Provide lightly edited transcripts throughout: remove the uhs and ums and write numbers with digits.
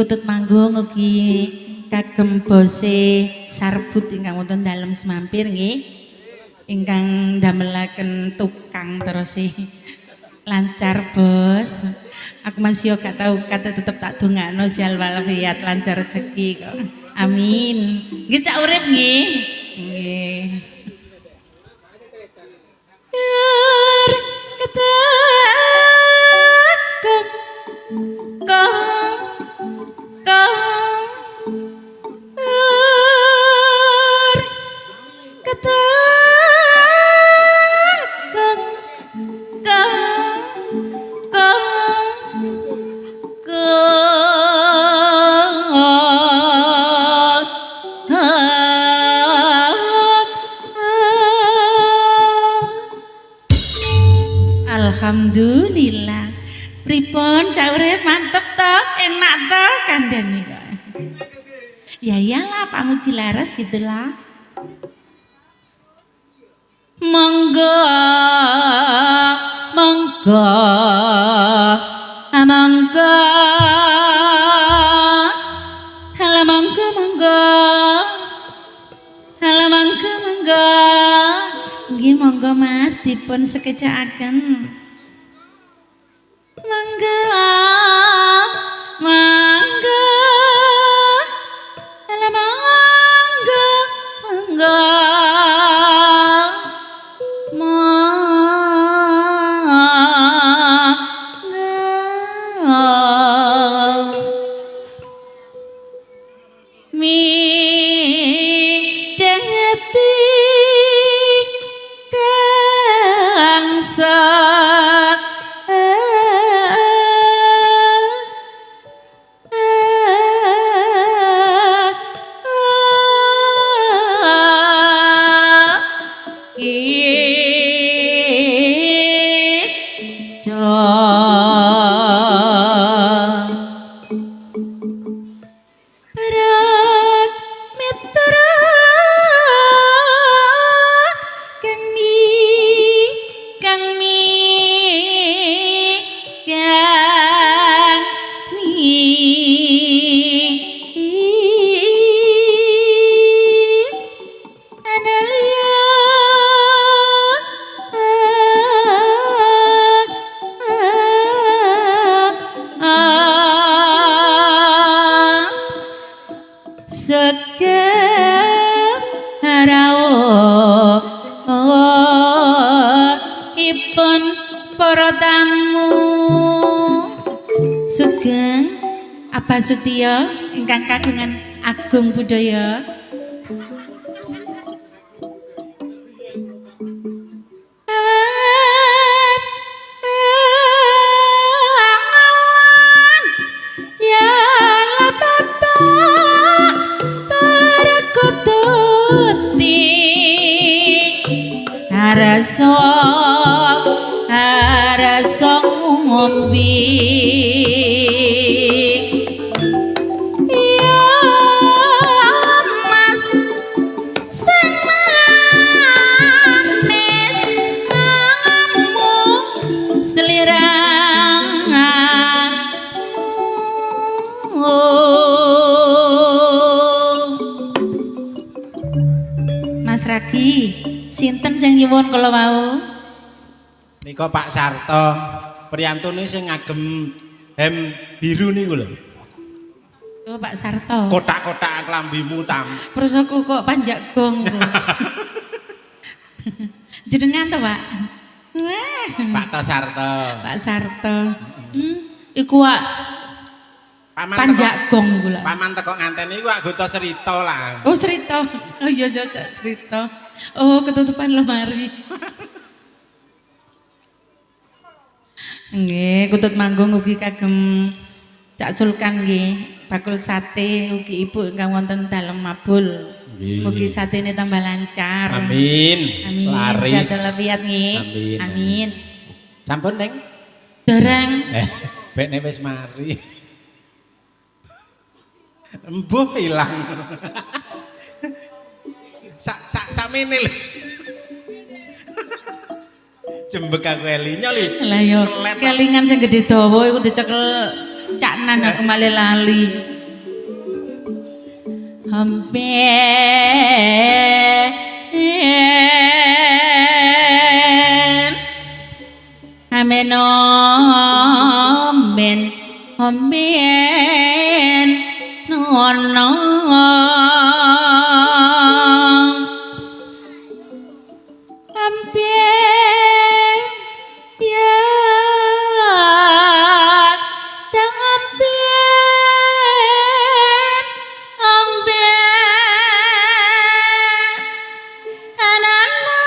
Kutut manggung ugi kagem bose sarbut ingkang wonten dalem semampir nggih ingkang ndamelaken tukang terus lancar bos aku masih gak tahu kata tetep tak dongakno sial walafiat lancar rezeki kok amin nggih cak urip nggih nggih Alhamdulillah. Pripun cak urip mantep to, enak to kandhane kok. Ya iyalah Pak Muji Laras gitulah. Monggo monggo monggo halo monggo monggo halo monggo monggo nggih monggo Mas dipun sekejakaken monggo monggo halo monggo monggo Sutya ingkang kagungan agung budaya ya bapak perkututi harasok ngombe Mas Ragi, sinten sing nyuwun kula wau? Nika Pak Sarto, priyantune sing ngagem hem biru niku lho. Oh Pak Sarto. Kotak-kotak klambimu tam. Prosoku kok panjak gong. Jenengan to, Pak? Wah. Pak To Sarto. Pak Sarto. Iku wak Panjak gong iku lho. Paman teko nganten iku anggota Serita lah. Oh Serita. Oh iya Serita. Oh ketutupan lemari. Nggih, Kutut Manggung ugi kagem Cak Sulkan nggih. Bakul sate ugi ibu ingkang wonten dalem Mabul. Mugi satene tambah lancar. Amin. Amin. Laris. Sehat walafiat nggih. Amin. Amin. Sampun, Neng? Dereng. Bekne wis mari. Embuh ilang. Sakmene lho. Jembek aku elinyo lho. Lah yo kelingan sing gedhe dawa iku dicekel Cak Nan aku malah lali. Omben nono amben ya amben anana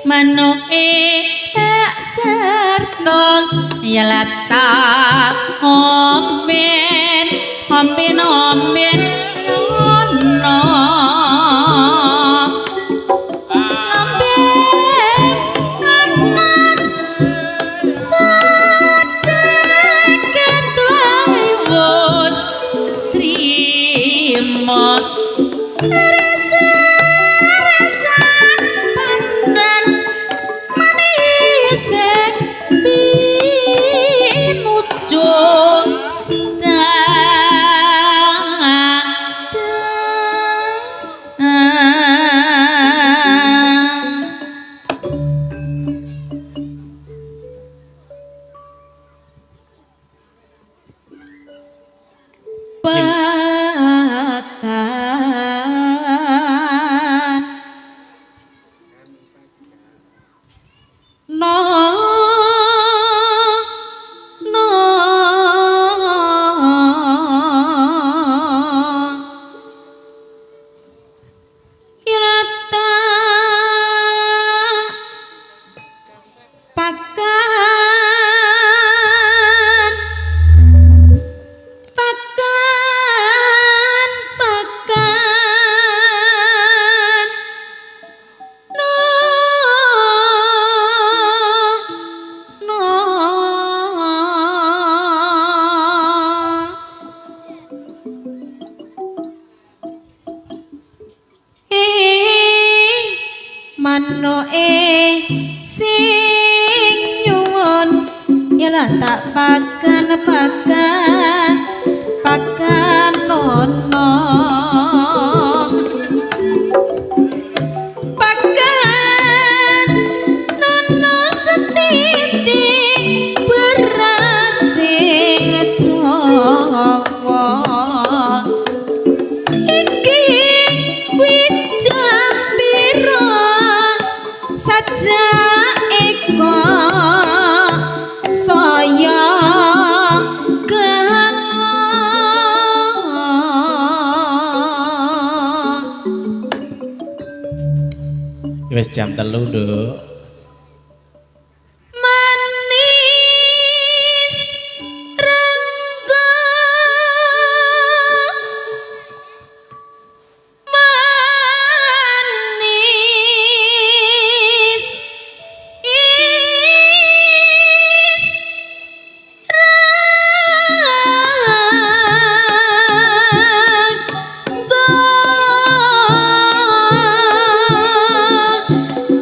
manuke tak sertong ya lata omben nono amben anak sedeket wae wis trimo rasa pandan manis pinujung Pakan no irata pakan manoe sing nyuwun ya lah tak pakan nono pakan nono setitik beras Jawa iki wis jam piro saja eko saya gelo Wis jam 3, Nduk. manis renggo manis is renggo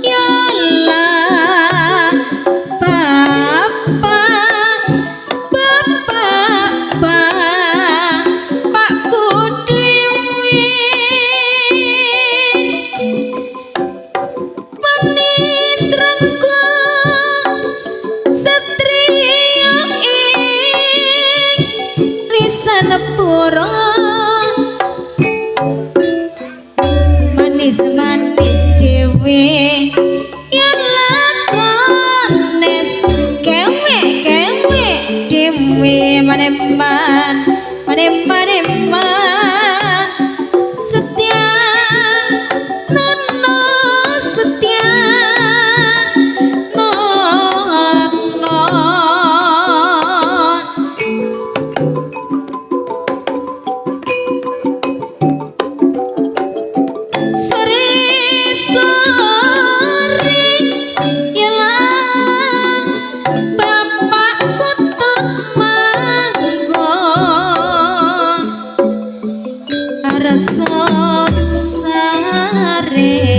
ya rasa sare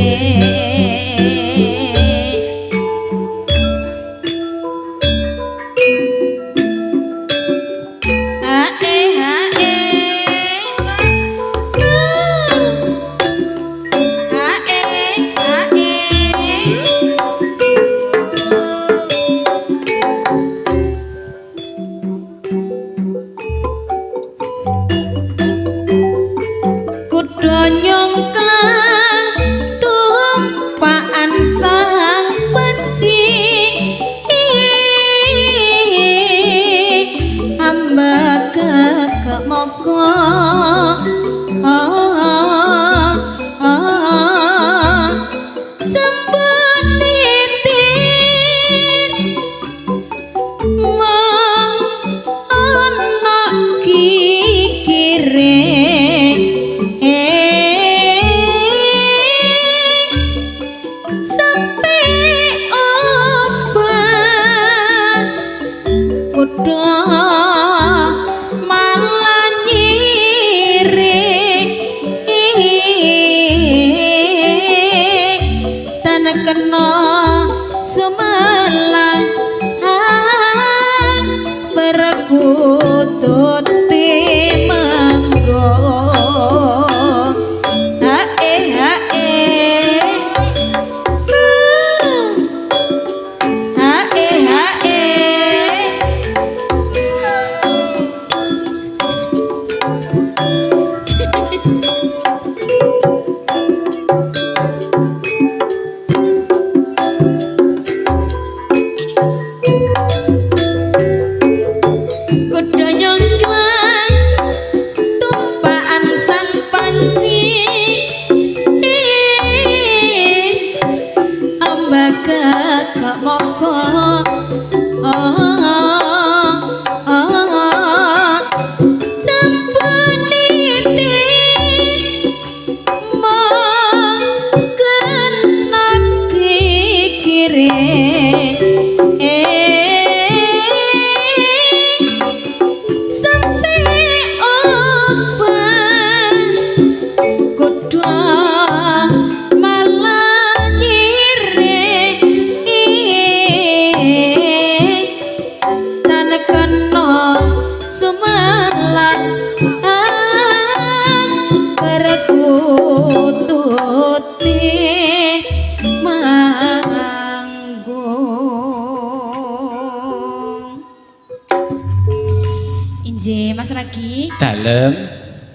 Mas Ragi dalem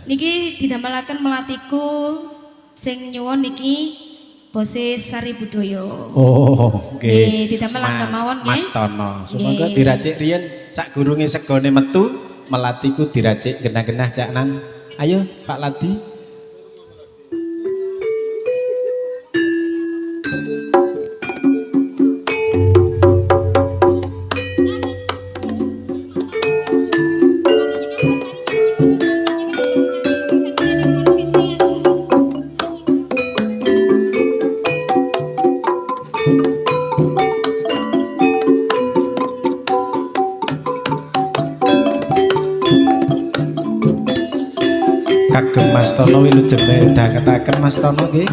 niki didamelaken melatiku sing nyuwun niki bose Sari Budaya. Oh nggih didamel langkah mawon nggih Mas Tono sumangga diracik riyen sak gurunge segone metu melatiku diracik genah-genah Cak Nan ayo Pak Ladi kagem Mas Tono wilujeng dangetaken Mas Tono nggih.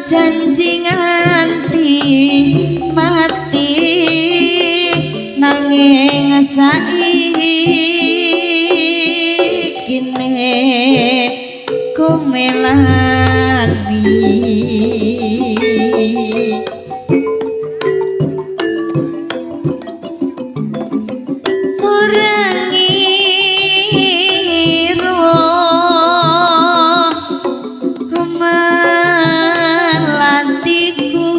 janji nganti mati nang saikine komelani orang iro melatiku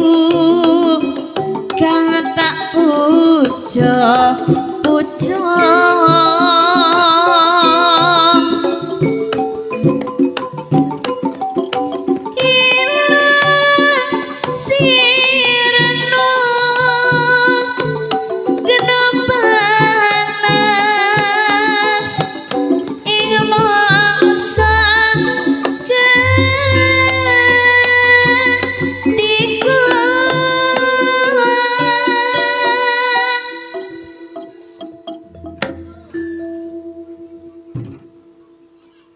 kang tak puja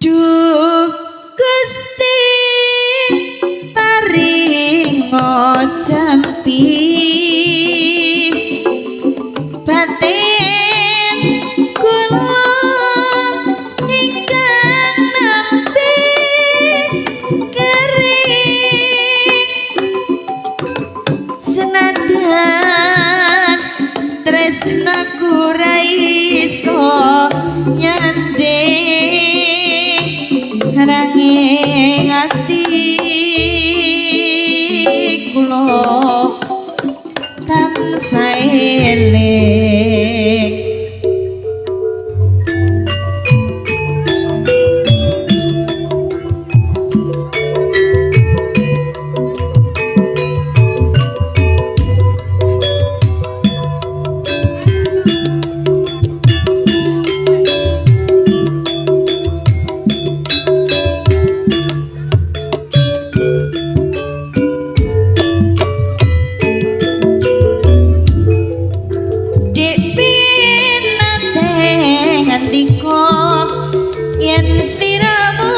Duh Gusti paringo jampi batin kula ingkang nembe kering senadyan tresnaku ra iso nyanding nanging ati kula tansah eling yen sliramu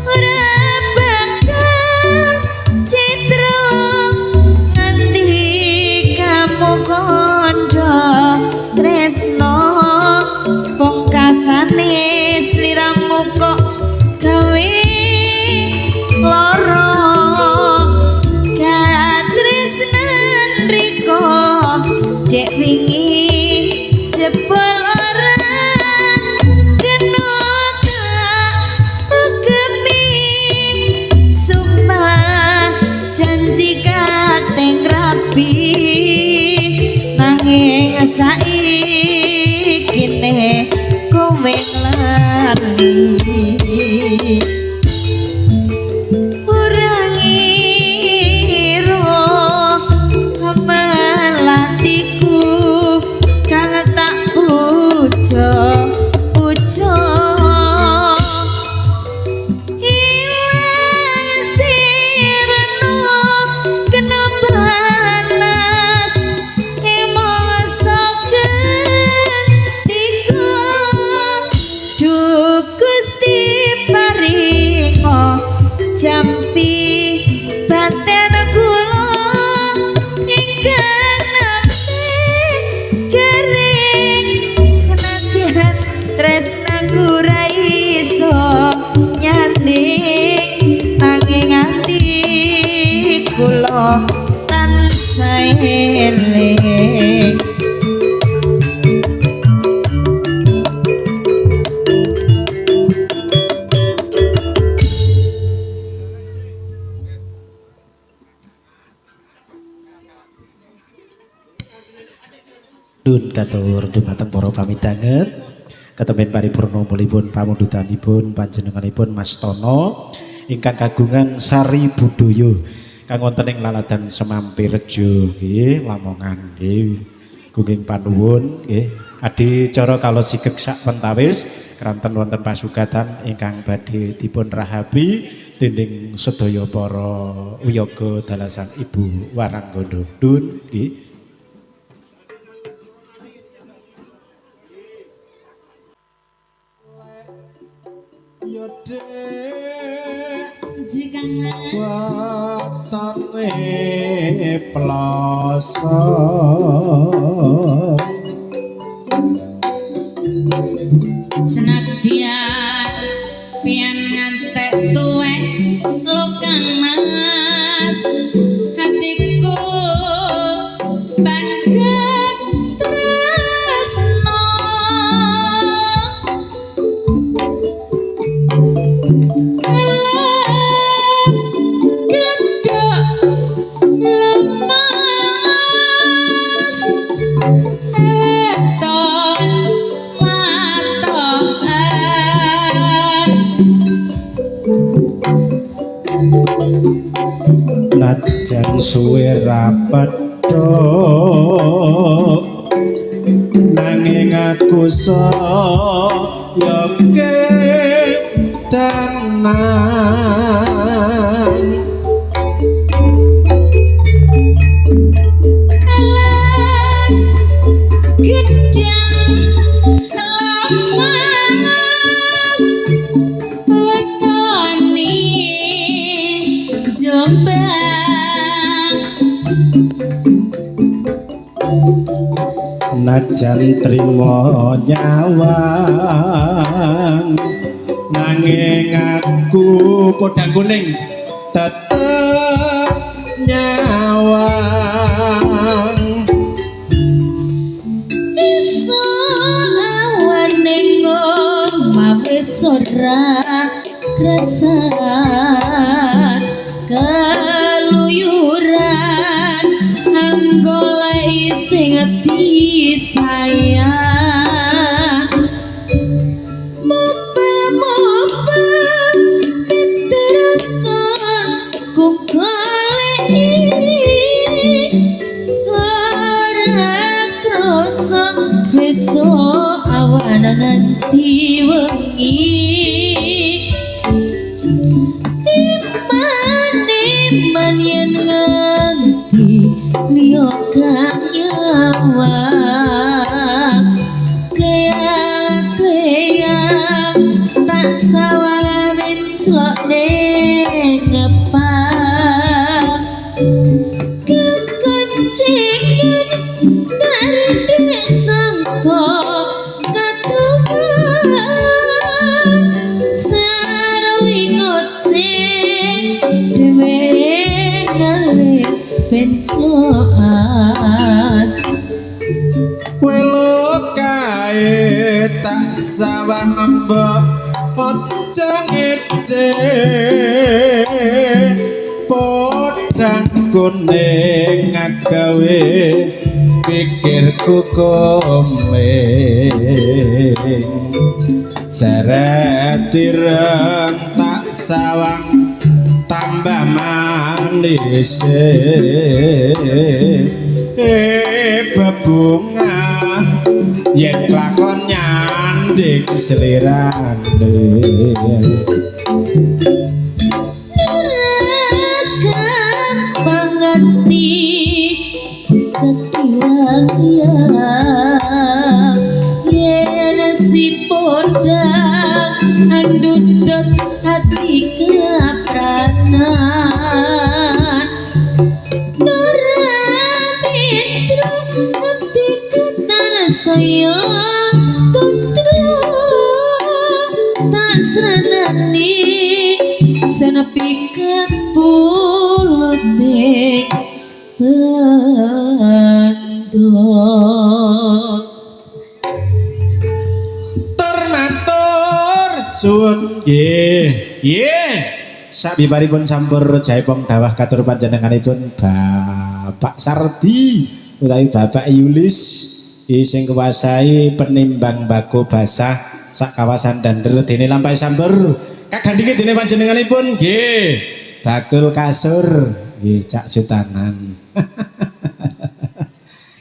ora bakal citra nganti kamu kandha tresno pungkasane sliramu kok gawe lara katresnan riko dek wingi jebol nanging saikine kowe nglani urang iro melatiku kang tak puja jampi batin kula ingkang nembe kering senadyan tresnaku ra iso nyanding nanging ati kula tansah eling Dun katur dumateng para pamitanget ketemben paripurna mulipun pamundutanipun panjenenganipun Mas Tono ingkang kagungan Sari Budaya kang wonten ing Laladan Semampirejo nggih Lamongan nggih gunging panuwun nggih adicara kala sigeg sak pentawis kranten wonten pasugatan ingkang badhe dipun rahabi dening sedaya para wiyaga dalasan Ibu Waranggana dun nggih. Jika watane plasa senadyan pian ngantek tuwek lokang mas hatiku bangga tresno alam gedok lemas eton matokan najan suwe rapetho nanging aku saya kedanan alam gedang lemas wetoni Jombang najan trimo nyawang nanging aku podang kuning tetep nyawang iso awan ning omah wis ora krasa keluyuran anggolai sing ati sayang mopa-mopa piterekon ku goleki ora krasa besok awan nganti wengi iman yen nganti liya kang nyawang kleyang tak sawang menclok ning ngepang kekencingan dari desangka katuman sarawi ngoceh dewe ngalir pencoan welo kae tak sawang mbok aja ngece podang kuning ngagawe pikirku komeng seret tireng tak sawang tambah manis bebunga yen lakon nyanding selirane nerakan pangerti kekirang yen si podang andundut hati keapranan Mitra hatiku tanah saya tutru tak seranani senepi ketpulote pendok matur suwun nggih sabibaripun sampur jaipong dawah katur panjenenganipun Bapak Sardi utawi Bapak Yulis sing kuwasai penimbang bako basah sak kawasan Dander dene lampahe sampur kagandhike dene panjenenganipun nggih bakul kasur nggih cak sutanan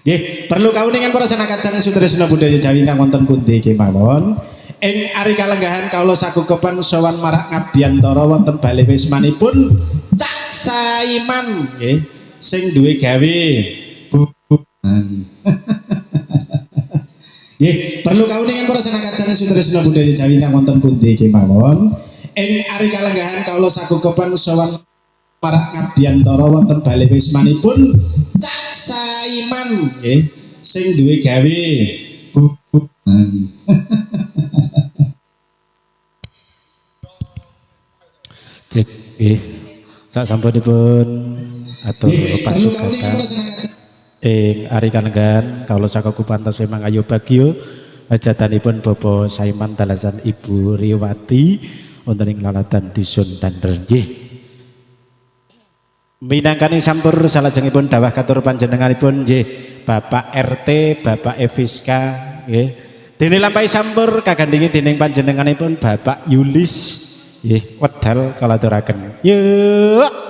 nggih perlu kauningan para sanakadang sutresna budaya Jawi ingkang wonten pundi kemawon ing ari kalenggahan kawula sagugepan sowan marak ngabiyantara wonten bale wismanipun Cak Saiman nggih sing duwe gawe bubukan nggih perlu kauningan para sanakadang sutresna budaya Jawi ingkang wonten pundi kemawon ing ari kalenggahan kawula sagugepan sowan marak ngabiyantara wonten bale wismanipun Cak Saiman nggih sing duwe gawe bubukan Cek nggih. Sak sampunipun atur pasukan ari kanengan kawula saka kupantos emang ayo bagyo hajatanipun Bapak Saiman dalasan Ibu Riwati wonten ing lalatan Dusun Dander nggih. Minangkani sampur salajengipun dawah katur panjenenganipun nggih Bapak RT, Bapak Eviska nggih. Dene lampahi sampur kagandhingi dening panjenenganipun Bapak Yulis nggih wedal kala aturaken. Yuk.